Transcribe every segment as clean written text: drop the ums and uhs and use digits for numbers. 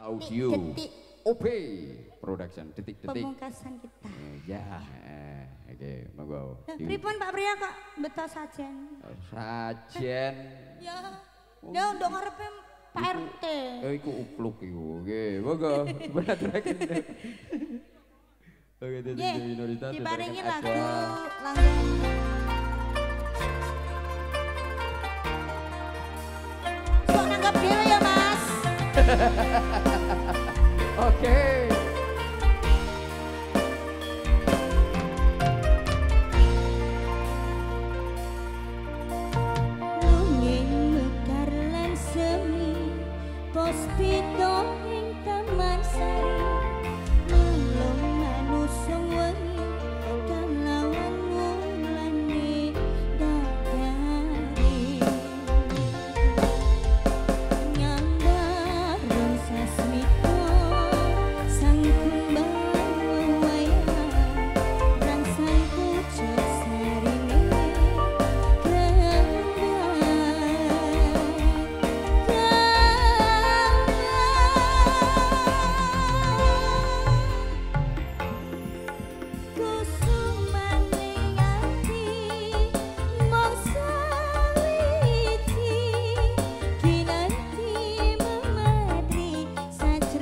Audio Detik OP Production detik-detik pemungkasan kita. Ya, oke, monggo. Pripun Pak Pria kok beto sajen? Sajen. Ya. Ya ndok ngarepe Pak RT. Ya iku upluk iku. Oke, monggo. Beraturaken. Oke, dadi minoritas. Diparingi lagu langgan. Sok nanggap dhewe ya, Mas. Oke. Lunging mekar lan semi pos pito ing taman sari nulung manusung wengi kalawan mulane dadari nyambar sasmito sang kembang wayang rangsang pucuk sarine Saja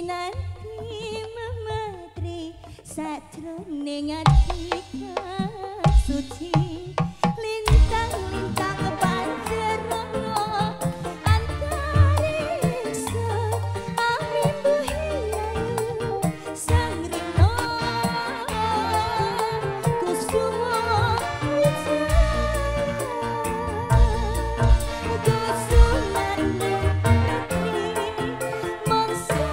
Winanti memetri sajroning ati suci lintang-lintang panjerono antariksa amimbu hilayu sang rino kusuma kusuman mangsa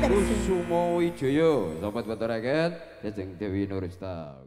Kusumo Wijoyo, sobat Bataraken, Jajeng Dewi Nurista.